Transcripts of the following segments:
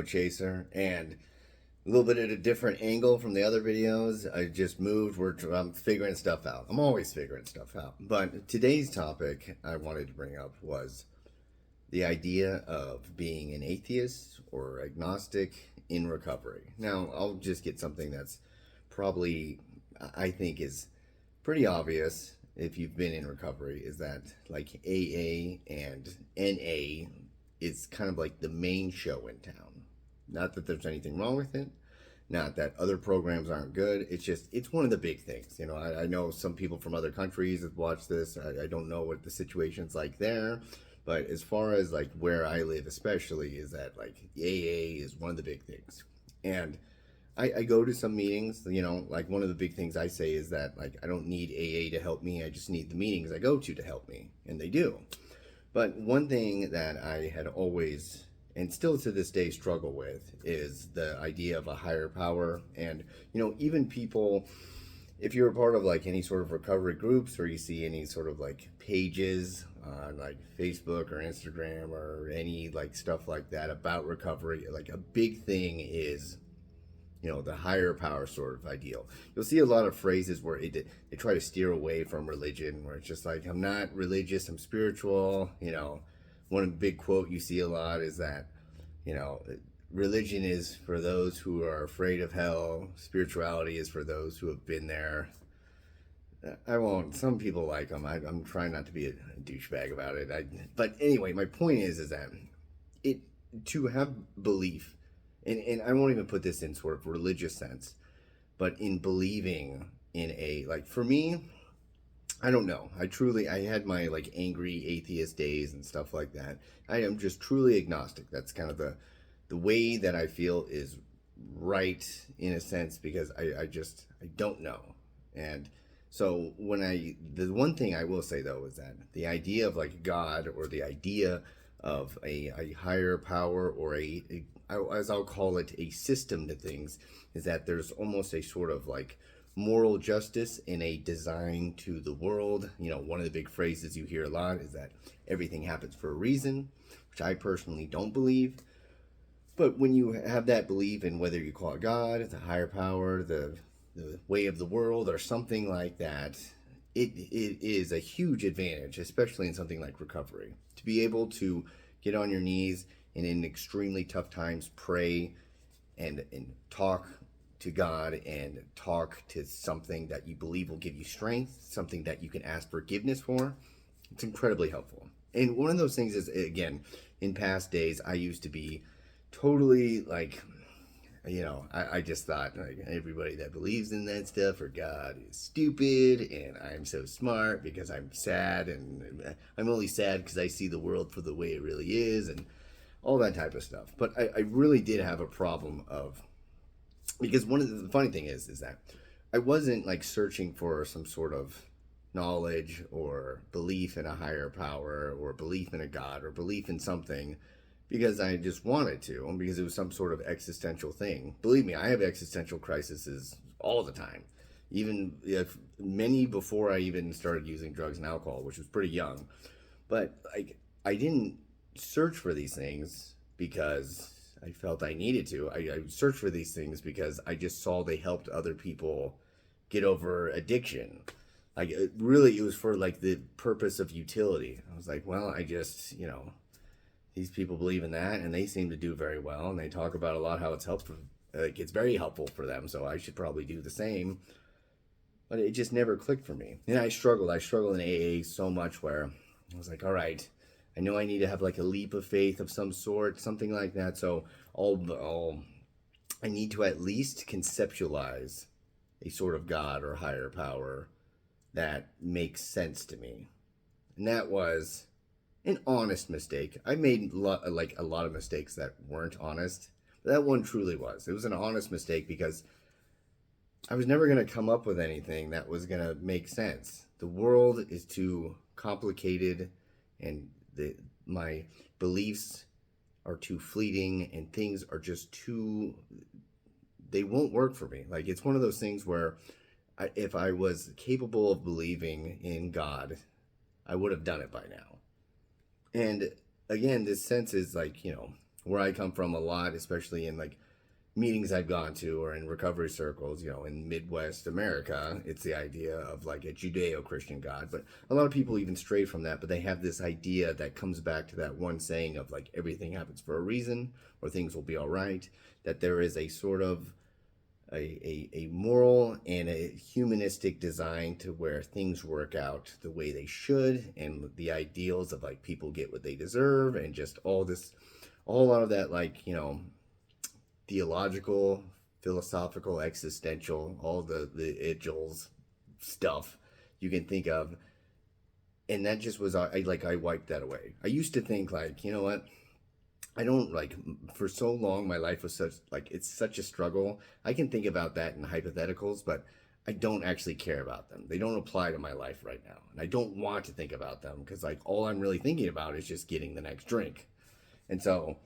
chaser, and a little bit at a different angle from the other videos. I just moved. I'm figuring stuff out. I'm always figuring stuff out. But today's topic I wanted to bring up was the idea of being an atheist or agnostic in recovery. Now, I'll just get something that's probably, I think, is pretty obvious if you've been in recovery, is that like AA and NA is kind of like the main show in town. Not that there's anything wrong with it, not that other programs aren't good. It's just, it's one of the big things. You know, I know some people from other countries have watched this. I don't know what the situation's like there, but as far as like where I live especially, is that like AA is one of the big things. And I go to some meetings, you know, like one of the big things I say is that like I don't need AA to help me, I just need the meetings I go to help me, and they do. But one thing that I had always, and still to this day, struggle with is the idea of a higher power. And, you know, even people, if you're a part of like any sort of recovery groups, or you see any sort of like pages on like Facebook or Instagram or any like stuff like that about recovery, like a big thing is, you know, the higher power sort of ideal. You'll see a lot of phrases where they try to steer away from religion, where it's just like, I'm not religious, I'm spiritual. You know, one big quote you see a lot is that, you know, religion is for those who are afraid of hell, spirituality is for those who have been there. I won't, some people like them. I'm trying not to be a douchebag about it. But anyway, my point is that to have belief, and I won't even put this in sort of religious sense, but in believing in like for me, I don't know. I had my like angry atheist days and stuff like that. I am just truly agnostic. That's kind of the way that I feel is right in a sense, because I don't know. And so the one thing I will say though is that the idea of like God, or the idea of a higher power, or as I'll call it, a system to things, is that there's almost a sort of like moral justice in a design to the world. You know, one of the big phrases you hear a lot is that everything happens for a reason, which I personally don't believe. But when you have that belief in, whether you call it God, the higher power, the way of the world, or something like that, it is a huge advantage, especially in something like recovery, to be able to get on your knees and in extremely tough times pray and talk to God, and talk to something that you believe will give you strength, something that you can ask forgiveness for. It's incredibly helpful. And one of those things is, again, in past days, I used to be totally like, you know, I just thought like everybody that believes in that stuff or God is stupid, and I'm so smart because I'm sad, and I'm only sad because I see the world for the way it really is, and all that type of stuff. But I really did have a problem of, because one of the funny thing is that I wasn't like searching for some sort of knowledge or belief in a higher power, or belief in a God, or belief in something because I just wanted to, and because it was some sort of existential thing. Believe me, I have existential crises all the time. Even if many before I even started using drugs and alcohol, which was pretty young. But like, I didn't search for these things because I felt I needed to. I searched for these things because I just saw they helped other people get over addiction. Like, it was for like the purpose of utility. I was like, well, I just, you know, these people believe in that, and they seem to do very well, and they talk about a lot how it's helpful. Like, it's very helpful for them, so I should probably do the same. But it just never clicked for me. And I struggled in AA so much, where I was like, all right, I know I need to have like a leap of faith of some sort, something like that. So I need to at least conceptualize a sort of God or higher power that makes sense to me. And that was an honest mistake. I made a lot of mistakes that weren't honest. But that one truly was. It was an honest mistake, because I was never going to come up with anything that was going to make sense. The world is too complicated, and my beliefs are too fleeting, and things are just they won't work for me. Like, it's one of those things where if I was capable of believing in God, I would have done it by now. And again, this sense is like, you know, where I come from a lot, especially in like meetings I've gone to or in recovery circles, in Midwest America, it's the idea of like a Judeo-Christian God. But a lot of people even stray from that, but they have this idea that comes back to that one saying of like everything happens for a reason, or things will be all right, that there is a sort of a moral and a humanistic design to where things work out the way they should, and the ideals of like people get what they deserve, and just all a lot of that, like, theological, philosophical, existential, all the idiols stuff you can think of. And that just was, I wiped that away. I used to think like, you know what? I don't like, for so long, my life was it's such a struggle. I can think about that in hypotheticals, but I don't actually care about them. They don't apply to my life right now. And I don't want to think about them because like all I'm really thinking about is just getting the next drink. And so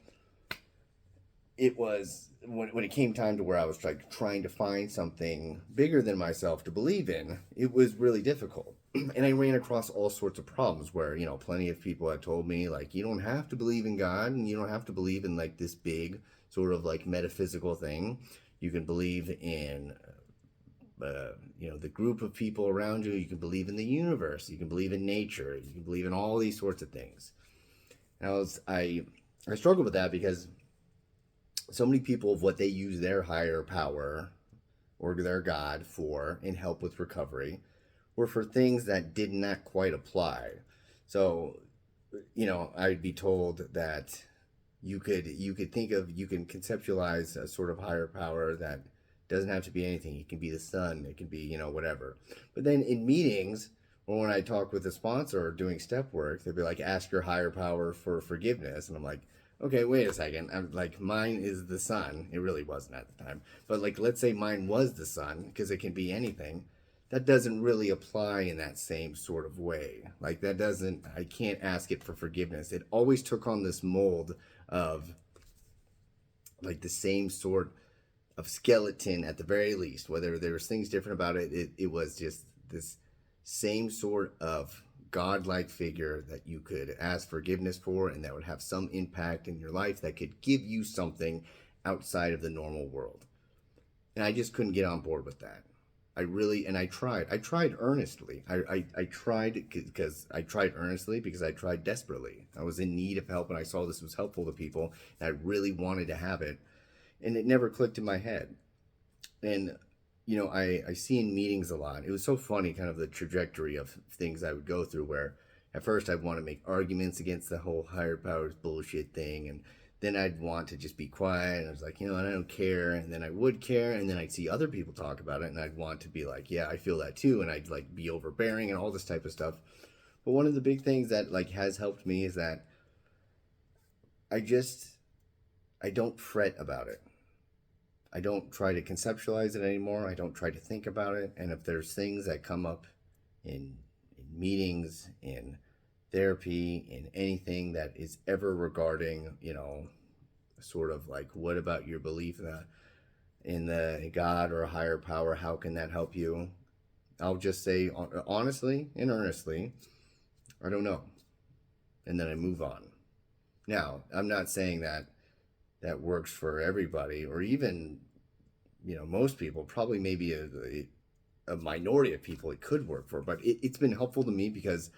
it was when it came time to where I was like trying to find something bigger than myself to believe in, it was really difficult. And I ran across all sorts of problems where, plenty of people had told me like, you don't have to believe in God, and you don't have to believe in like this big sort of like metaphysical thing. You can believe in, the group of people around you. You can believe in the universe. You can believe in nature. You can believe in all these sorts of things. And I struggled with that because so many people of what they use their higher power or their God for in help with recovery were for things that did not quite apply. So, I'd be told that you can conceptualize a sort of higher power that doesn't have to be anything. It can be the sun, it can be, whatever. But then in meetings, or when I talk with a sponsor or doing step work, they'd be like, ask your higher power for forgiveness. And I'm like, okay, wait a second. I'm like, mine is the sun. It really wasn't at the time. But like, let's say mine was the sun, because it can be anything. That doesn't really apply in that same sort of way. Like I can't ask it for forgiveness. It always took on this mold of like the same sort of skeleton at the very least. Whether there was things different about it, it was just this same sort of godlike figure that you could ask forgiveness for, and that would have some impact in your life that could give you something outside of the normal world. And I just couldn't get on board with that. I tried earnestly. I tried earnestly because I tried desperately. I was in need of help, and I saw this was helpful to people, and I really wanted to have it, and it never clicked in my head. And I see in meetings a lot. It was so funny, kind of the trajectory of things I would go through, where at first I'd want to make arguments against the whole higher powers bullshit thing, and then I'd want to just be quiet, and I was like, and I don't care, and then I would care, and then I'd see other people talk about it, and I'd want to be like, yeah, I feel that too, and I'd like be overbearing and all this type of stuff. But one of the big things that like has helped me is that I don't fret about it. I don't try to conceptualize it anymore. I don't try to think about it. And if there's things that come up in meetings, in therapy, in anything that is ever regarding, sort of like, what about your belief in the God or a higher power? How can that help you? I'll just say honestly and earnestly, I don't know. And then I move on. Now, I'm not saying that works for everybody, or even, most people. Probably maybe a minority of people it could work for, but it's been helpful to me because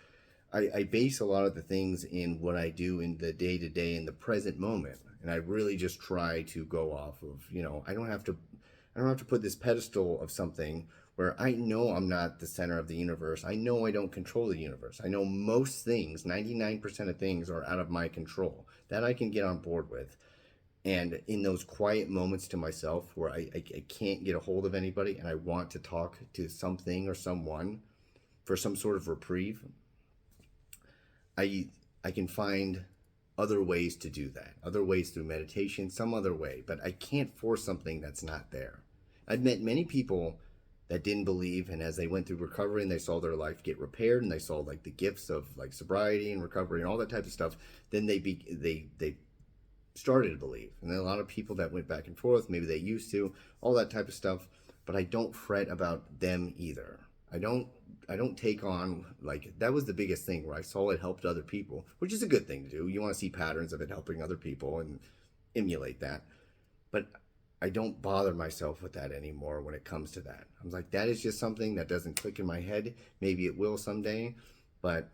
I base a lot of the things in what I do in the day-to-day, in the present moment, and I really just try to go off of, I don't have to put this pedestal of something where I know I'm not the center of the universe. I know I don't control the universe. I know most things, 99% of things, are out of my control. That I can get on board with. And in those quiet moments to myself where I can't get a hold of anybody, and I want to talk to something or someone for some sort of reprieve, I can find other ways to do that, other ways through meditation, some other way, but I can't force something that's not there. I've met many people that didn't believe, and as they went through recovery and they saw their life get repaired, and they saw like the gifts of like sobriety and recovery and all that type of stuff, then they started to believe. And then a lot of people that went back and forth, maybe they used to, all that type of stuff, but I don't fret about them either. I don't take on, like, that was the biggest thing where I saw it helped other people, which is a good thing to do. You want to see patterns of it helping other people, and emulate that. But I don't bother myself with that anymore when it comes to that. I'm like, that is just something that doesn't click in my head. Maybe it will someday, but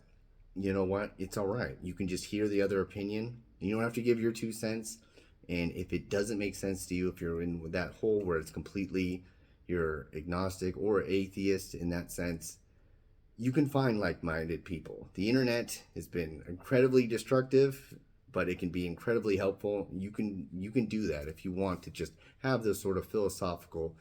you know what? It's all right. You can just hear the other opinion. You don't have to give your 2 cents. And if it doesn't make sense to you, if you're in that hole where it's completely, you're agnostic or atheist in that sense, you can find like-minded people. The internet has been incredibly destructive, but it can be incredibly helpful. You can do that if you want to just have those sort of philosophical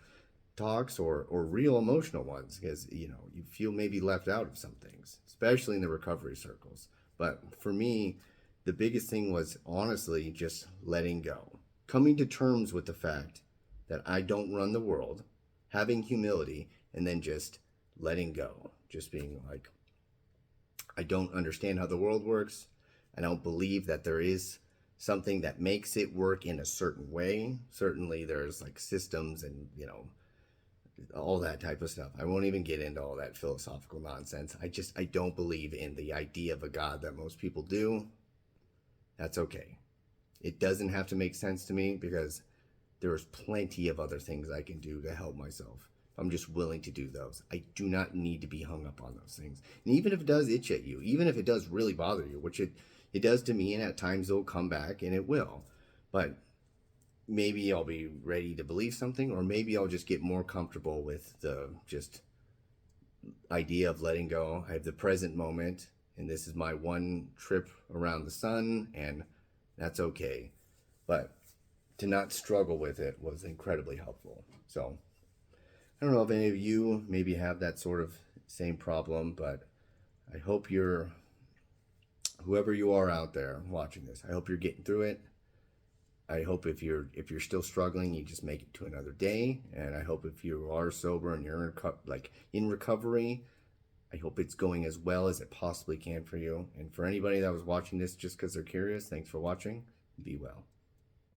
talks or real emotional ones, because you feel maybe left out of some things, especially in the recovery circles. But for me, the biggest thing was honestly just letting go, coming to terms with the fact that I don't run the world, having humility, and then just letting go, just being like, I don't understand how the world works. I don't believe that there is something that makes it work in a certain way. Certainly there's like systems and all that type of stuff. I won't even get into all that philosophical nonsense. I don't believe in the idea of a God that most people do. That's okay. It doesn't have to make sense to me, because there's plenty of other things I can do to help myself. I'm just willing to do those. I do not need to be hung up on those things. And even if it does itch at you, even if it does really bother you, which it does to me, and at times it'll come back, and it will. But maybe I'll be ready to believe something, or maybe I'll just get more comfortable with the just idea of letting go. I have the present moment, and this is my one trip around the sun, and that's okay. But to not struggle with it was incredibly helpful. So I don't know if any of you maybe have that sort of same problem, but I hope whoever you are out there watching this, I hope you're getting through it. I hope if you're still struggling, you just make it to another day. And I hope if you are sober and you're in recovery, I hope it's going as well as it possibly can for you. And for anybody that was watching this just because they're curious, thanks for watching. Be well.